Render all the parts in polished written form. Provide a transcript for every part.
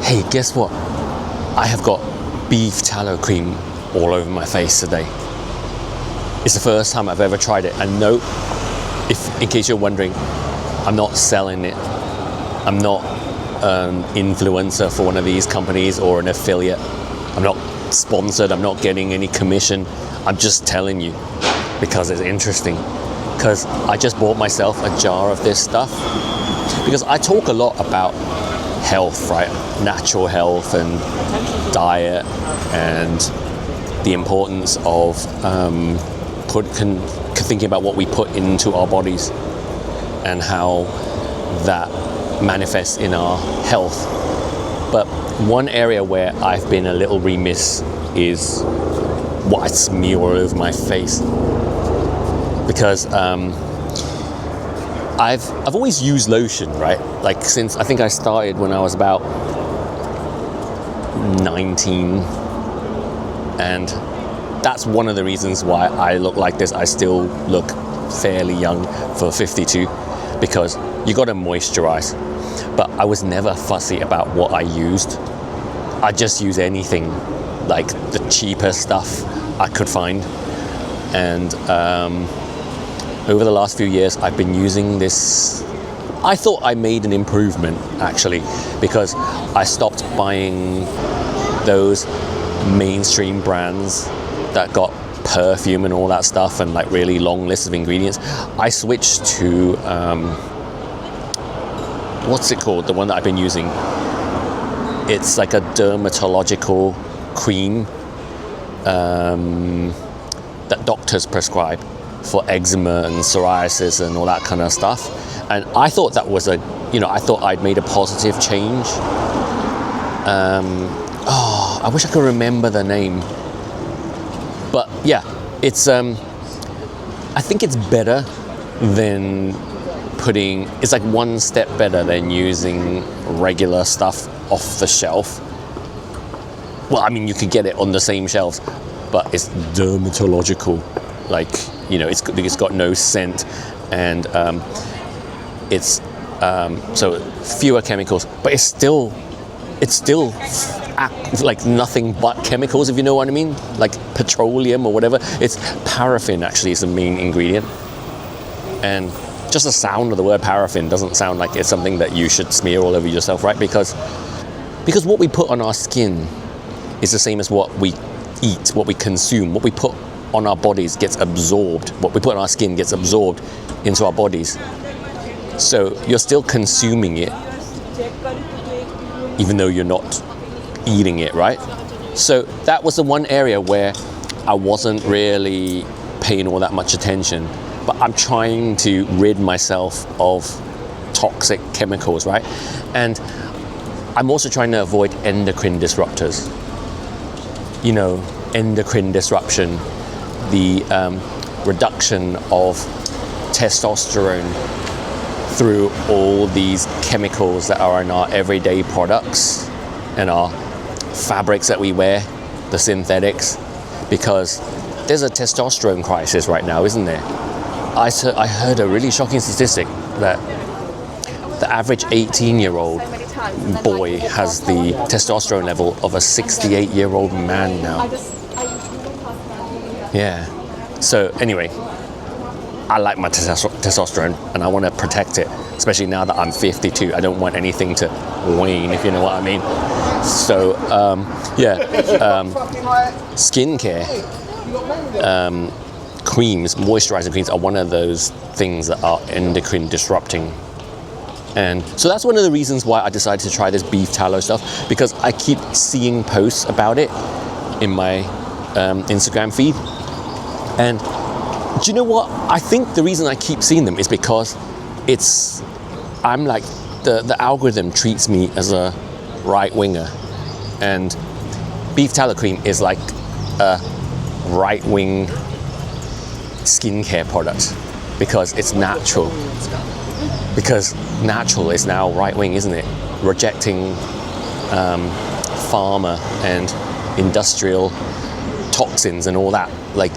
Hey, guess what? I have got beef tallow cream all over my face today. It's the first time I've ever tried it. And no, if in case you're wondering, I'm not selling it. I'm not an influencer for one of these companies or an affiliate. I'm not sponsored. I'm not getting any commission. I'm just telling you because it's interesting. Because I just bought myself a jar of this stuff. Because I talk a lot about health, right? Natural health and diet and the importance of thinking about what we put into our bodies and how that manifests in our health. But one area where I've been a little remiss is what I smear all over my face. Because I've always used lotion, right? Like since I think I started when I was about 19, and that's one of the reasons why I look like this. I still look fairly young for 52 because you got to moisturize. But I was never fussy about what I used. I just use anything, like the cheapest stuff I could find. And over the last few years, I've been using this. I thought I made an improvement, actually, because I stopped buying those mainstream brands that got perfume and all that stuff and like really long lists of ingredients. I switched to, what's it called? The one that I've been using. It's like a dermatological cream that doctors prescribe for eczema and psoriasis and all that kind of stuff. And I thought that was I thought I'd made a positive change. I wish I could remember the name. But yeah, it's, I think it's better than it's like one step better than using regular stuff off the shelf. Well, I mean, you could get it on the same shelves, but it's dermatological. Like, it's got no scent, and it's so fewer chemicals, but it's still like nothing but chemicals, if you know what I mean, like petroleum or whatever. It's paraffin, actually, is the main ingredient, and just the sound of the word paraffin doesn't sound like it's something that you should smear all over yourself, right? Because what we put on our skin is the same as what we eat, what we consume, what we put on our bodies gets absorbed. What we put on our skin gets absorbed into our bodies. So you're still consuming it, even though you're not eating it, right? So that was the one area where I wasn't really paying all that much attention. But I'm trying to rid myself of toxic chemicals, right? And I'm also trying to avoid endocrine disruptors. Endocrine disruption, the reduction of testosterone through all these chemicals that are in our everyday products and our fabrics that we wear, the synthetics, because there's a testosterone crisis right now, isn't there? I heard a really shocking statistic that the average 18-year-old boy has the testosterone level of a 68-year-old man now. Yeah. So anyway, I like my testosterone and I want to protect it, especially now that I'm 52. I don't want anything to wane, if you know what I mean. So skincare, creams, moisturizing creams are one of those things that are endocrine disrupting. And so that's one of the reasons why I decided to try this beef tallow stuff, because I keep seeing posts about it in my Instagram feed. And do you know what? I think the reason I keep seeing them is because I'm like, the algorithm treats me as a right-winger. And beef tallow cream is like a right-wing skincare product because it's natural. Because natural is now right-wing, isn't it? Rejecting pharma and industrial toxins and all that, like,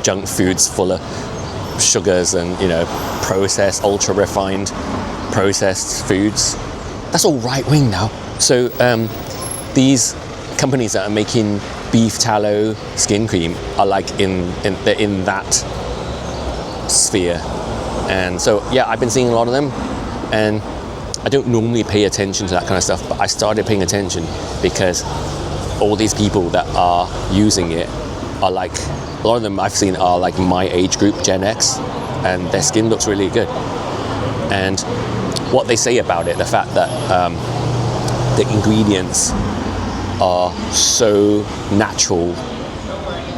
junk foods full of sugars and, processed, ultra-refined processed foods. That's all right-wing now. So these companies that are making beef tallow skin cream are like they're in that sphere. And so yeah, I've been seeing a lot of them, and I don't normally pay attention to that kind of stuff, but I started paying attention because all these people that are using it are like, a lot of them I've seen are like my age group, Gen X, and their skin looks really good. And what they say about it, the fact that the ingredients are so natural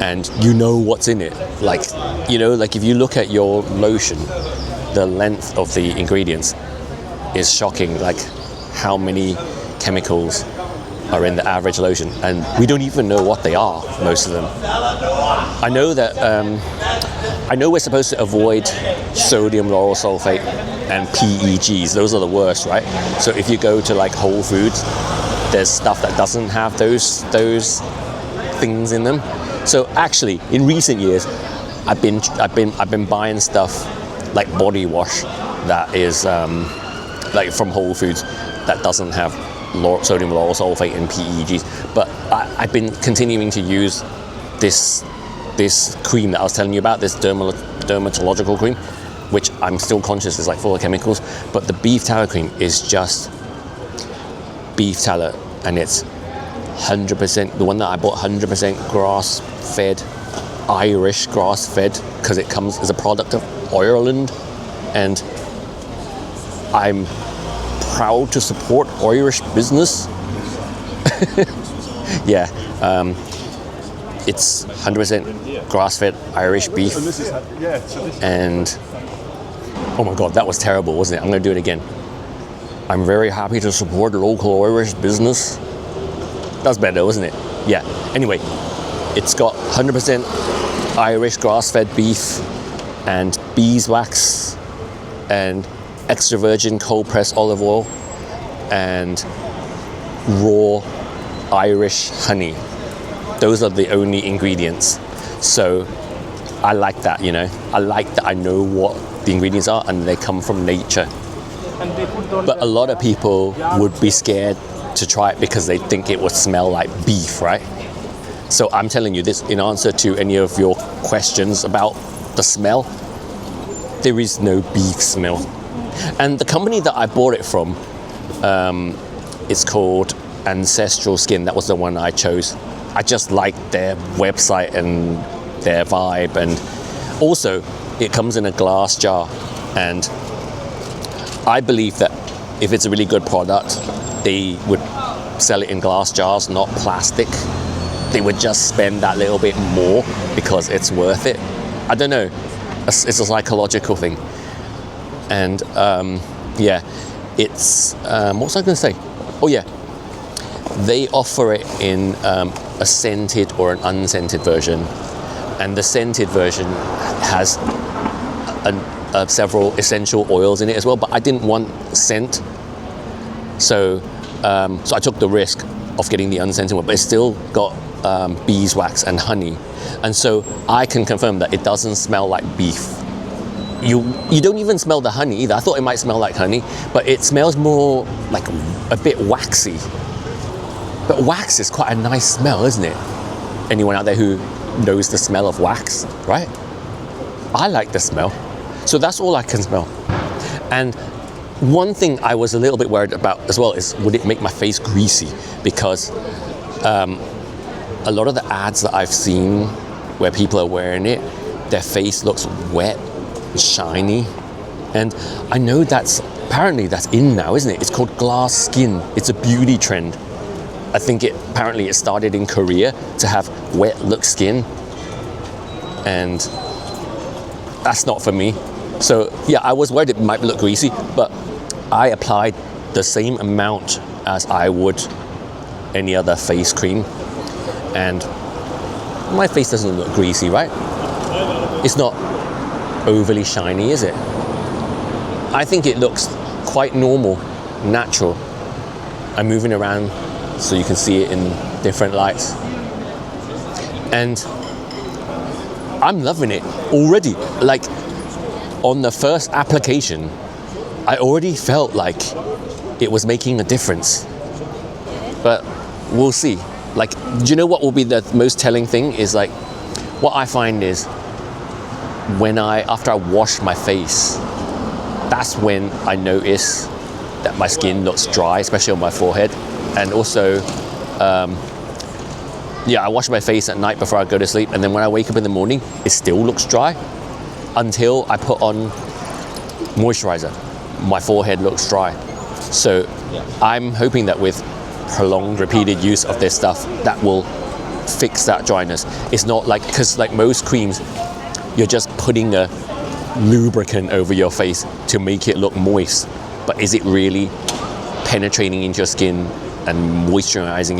and you know what's in it. Like, you know, like if you look at your lotion, the length of the ingredients is shocking, like how many chemicals are in the average lotion, and we don't even know what they are, most of them. I know that I know we're supposed to avoid sodium lauryl sulfate and PEGs. Those are the worst, right? So if you go to like Whole Foods, there's stuff that doesn't have those things in them. So actually, in recent years, I've been buying stuff like body wash that is like from Whole Foods that doesn't have sodium lauryl sulfate and PEGs. But I've been continuing to use this cream that I was telling you about, this dermatological cream, which I'm still conscious is like full of chemicals. But the beef tallow cream is just beef tallow, and it's 100%, the one that I bought, 100% grass-fed, Irish grass-fed, because it comes as a product of Ireland, and I'm proud to support Irish business. Yeah, it's 100% grass-fed Irish beef, and oh my god, that was terrible, wasn't it? I'm going to do it again. I'm very happy to support local Irish business. That's better, wasn't it? Yeah. Anyway, it's got 100% Irish grass-fed beef and beeswax and extra virgin cold-pressed olive oil and raw Irish honey. Those are the only ingredients. So I like that, you know. I like that I know what the ingredients are and they come from nature. But a lot of people would be scared to try it because they think it would smell like beef, right? So I'm telling you this in answer to any of your questions about the smell. There is no beef smell. And the company that I bought it from, it's called Ancestral Skin. That was the one I chose. I just liked their website and their vibe, and also it comes in a glass jar, and I believe that if it's a really good product, they would sell it in glass jars, not plastic. They would just spend that little bit more because it's worth it. I don't know. It's a psychological thing. And yeah, it's what was I going to say? Oh yeah, they offer it in a scented or an unscented version, and the scented version has several essential oils in it as well. But I didn't want scent, so I took the risk of getting the unscented one. But it's still got beeswax and honey, and so I can confirm that it doesn't smell like beef. You don't even smell the honey either. I thought it might smell like honey, but it smells more like a bit waxy. But wax is quite a nice smell, isn't it? Anyone out there who knows the smell of wax, right? I like the smell. So that's all I can smell. And one thing I was a little bit worried about as well is, would it make my face greasy? Because a lot of the ads that I've seen where people are wearing it, their face looks wet, shiny, and I know apparently that's in now, isn't it? It's called glass skin. It's a beauty trend. I think it started in Korea to have wet look skin, and that's not for me. So yeah, I was worried it might look greasy, but I applied the same amount as I would any other face cream, and my face doesn't look greasy, right? It's not overly shiny, is it? I think it looks quite normal, natural. I'm moving around so you can see it in different lights, and I'm loving it already. Like on the first application, I already felt like it was making a difference. But we'll see. Like, do you know what will be the most telling thing is like, what I find is after I wash my face, that's when I notice that my skin looks dry, especially on my forehead. And also, I wash my face at night before I go to sleep, and then when I wake up in the morning, it still looks dry until I put on moisturizer. My forehead looks dry. So I'm hoping that with prolonged, repeated use of this stuff, that will fix that dryness. It's not like, because like most creams, you're just putting a lubricant over your face to make it look moist. But is it really penetrating into your skin and moisturizing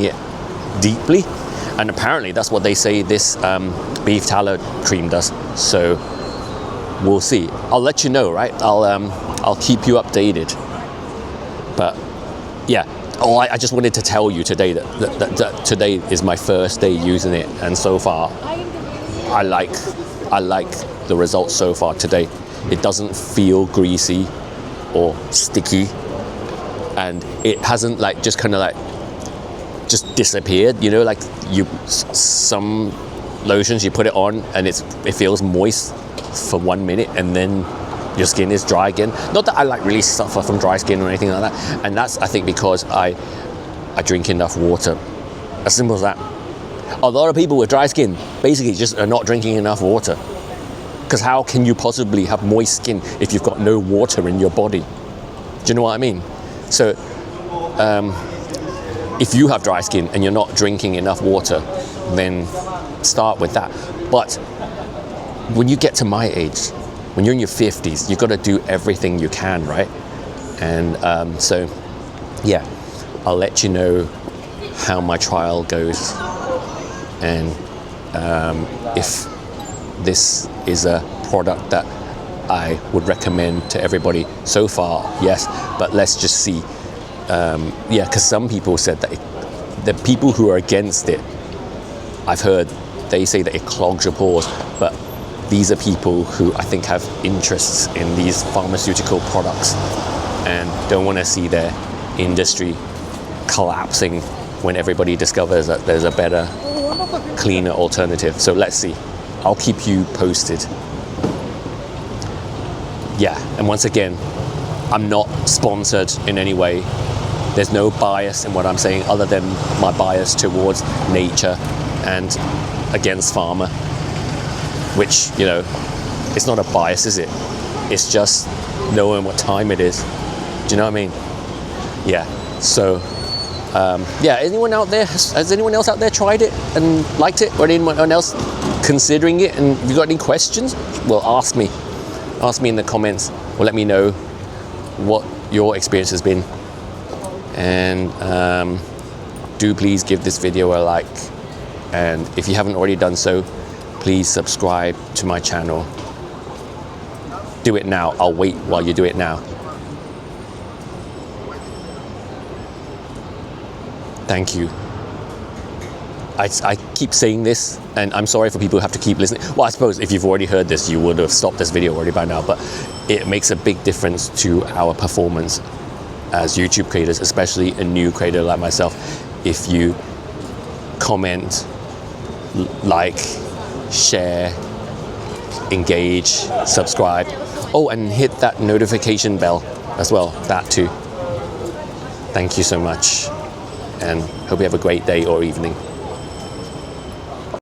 it deeply? And apparently that's what they say this beef tallow cream does. So we'll see. I'll let you know, right? I'll keep you updated. But yeah, I just wanted to tell you today that today is my first day using it, and so far I like the results so far today. It doesn't feel greasy or sticky, and it hasn't like just kind of like just disappeared, you know, like some lotions you put it on and it feels moist for 1 minute and then your skin is dry again. Not that I like really suffer from dry skin or anything like that, and that's I think because I drink enough water. As simple as that. A lot of people with dry skin basically just are not drinking enough water, because how can you possibly have moist skin if you've got no water in your body? Do you know what I mean? So if you have dry skin and you're not drinking enough water, then start with that. But when you get to my age, when you're in your 50s, you've got to do everything you can, right? And so, yeah, I'll let you know how my trial goes, and if this is a product that I would recommend to everybody. So far, yes, but let's just see. Because some people said that the people who are against it, I've heard they say that it clogs your pores, but these are people who I think have interests in these pharmaceutical products and don't want to see their industry collapsing when everybody discovers that there's a better, cleaner alternative. So let's see. I'll keep you posted. Yeah, and once again, I'm not sponsored in any way. There's no bias in what I'm saying other than my bias towards nature and against pharma, which, you know, it's not a bias, is it? It's just knowing what time it is. Do you know what I mean? Yeah, so, anyone out there, has anyone else out there tried it and liked it? Or anyone else considering it? And if you got any questions, well, ask me. Ask me in the comments, or let me know what your experience has been. And do please give this video a like. And if you haven't already done so, please subscribe to my channel. Do it now. I'll wait while you do it now. Thank you. I keep saying this, and I'm sorry for people who have to keep listening. Well, I suppose if you've already heard this, you would have stopped this video already by now, but it makes a big difference to our performance as YouTube creators, especially a new creator like myself. If you comment, like, share, engage, subscribe. Oh, and hit that notification bell as well, that too. Thank you so much, and hope you have a great day or evening.